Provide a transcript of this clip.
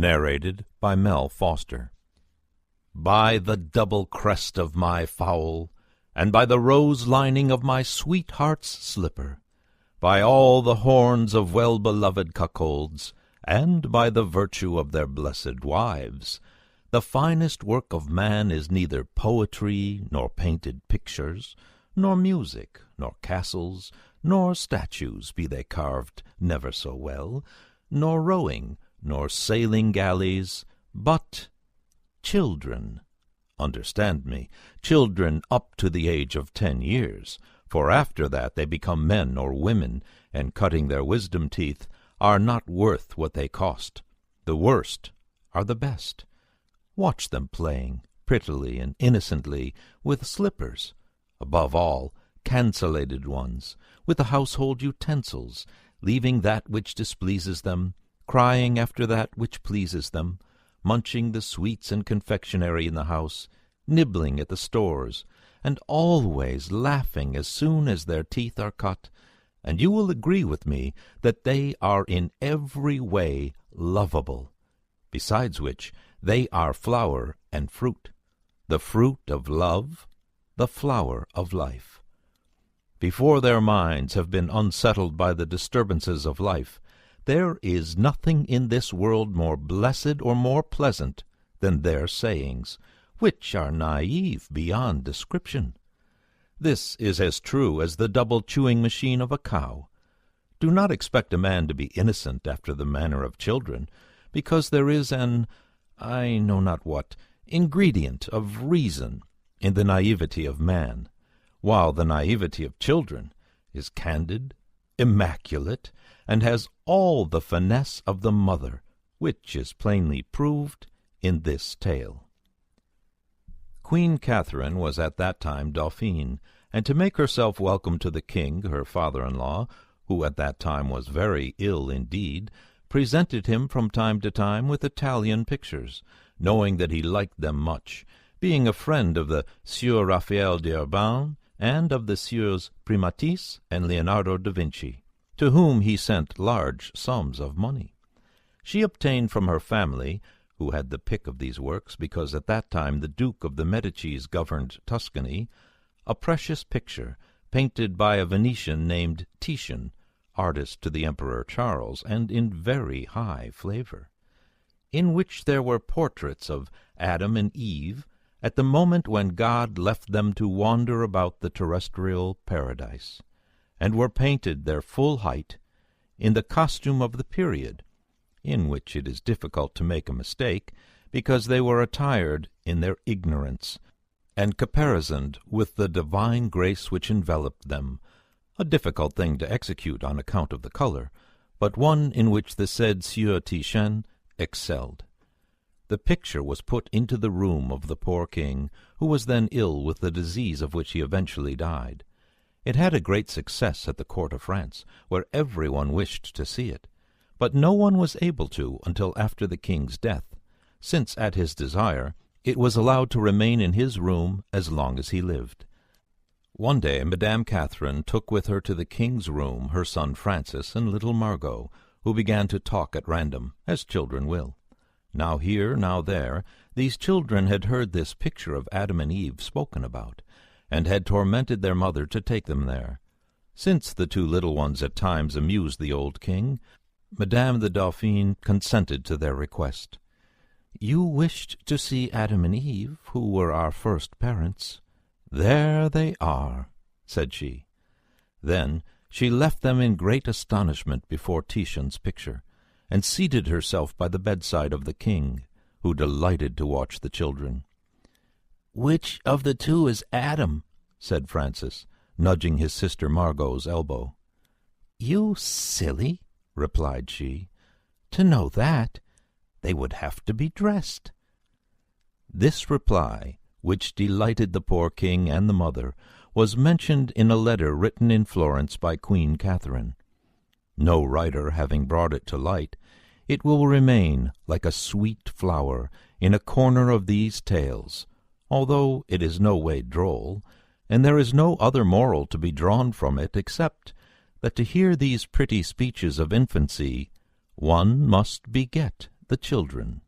Narrated by Mel Foster. By the double crest of my fowl, and by the rose lining of my sweetheart's slipper, by all the horns of well-beloved cuckolds, and by the virtue of their blessed wives, the finest work of man is neither poetry, nor painted pictures, nor music, nor castles, nor statues, be they carved never so well, nor rowing, nor sailing galleys, but children. Understand me, children up to the age of 10 years, for after that they become men or women, and cutting their wisdom teeth, are not worth what they cost. The worst are the best. Watch them playing, prettily and innocently, with slippers. Above all, cancellated ones, with the household utensils, leaving that which displeases them, crying after that which pleases them, munching the sweets and confectionery in the house, nibbling at the stores, and always laughing as soon as their teeth are cut, and you will agree with me that they are in every way lovable. Besides which, they are flower and fruit, the fruit of love, the flower of life. Before their minds have been unsettled by the disturbances of life, there is nothing in this world more blessed or more pleasant than their sayings, which are naive beyond description. This is as true as the double chewing machine of a cow. Do not expect a man to be innocent after the manner of children, because there is an, I know not what, ingredient of reason in the naivety of man, while the naivety of children is candid, immaculate, and has all the finesse of the mother, which is plainly proved in this tale. Queen Catherine was at that time Dauphine, and to make herself welcome to the king, her father-in-law, who at that time was very ill indeed, presented him from time to time with Italian pictures, knowing that he liked them much, being a friend of the Sieur Raphael d'Urban and of the Sieurs Primatis and Leonardo da Vinci, to whom he sent large sums of money. She obtained from her family, who had the pick of these works, because at that time the Duke of the Medicis governed Tuscany, a precious picture painted by a Venetian named Titian, artist to the Emperor Charles, and in very high flavor, in which there were portraits of Adam and Eve at the moment when God left them to wander about the terrestrial paradise, and were painted their full height in the costume of the period, in which it is difficult to make a mistake, because they were attired in their ignorance, and caparisoned with the divine grace which enveloped them, a difficult thing to execute on account of the color, but one in which the said Sieur Titian excelled. The picture was put into the room of the poor king, who was then ill with the disease of which he eventually died. It had a great success at the court of France, where everyone wished to see it, but no one was able to until after the king's death, since at his desire it was allowed to remain in his room as long as he lived. One day Madame Catherine took with her to the king's room her son Francis and little Margot, who began to talk at random, as children will. Now here, now there, these children had heard this picture of Adam and Eve spoken about, and had tormented their mother to take them there. Since the two little ones at times amused the old king, Madame the Dauphine consented to their request. "You wished to see Adam and Eve, who were our first parents. There they are," said she. Then she left them in great astonishment before Titian's picture, and seated herself by the bedside of the king, who delighted to watch the children. "Which of the two is Adam?" said Francis, nudging his sister Margot's elbow. "You silly," replied she. "To know that, they would have to be dressed." This reply, which delighted the poor king and the mother, was mentioned in a letter written in Florence by Queen Catherine. No writer having brought it to light, it will remain like a sweet flower in a corner of these tales, although it is no way droll, and there is no other moral to be drawn from it except that to hear these pretty speeches of infancy one must beget the children.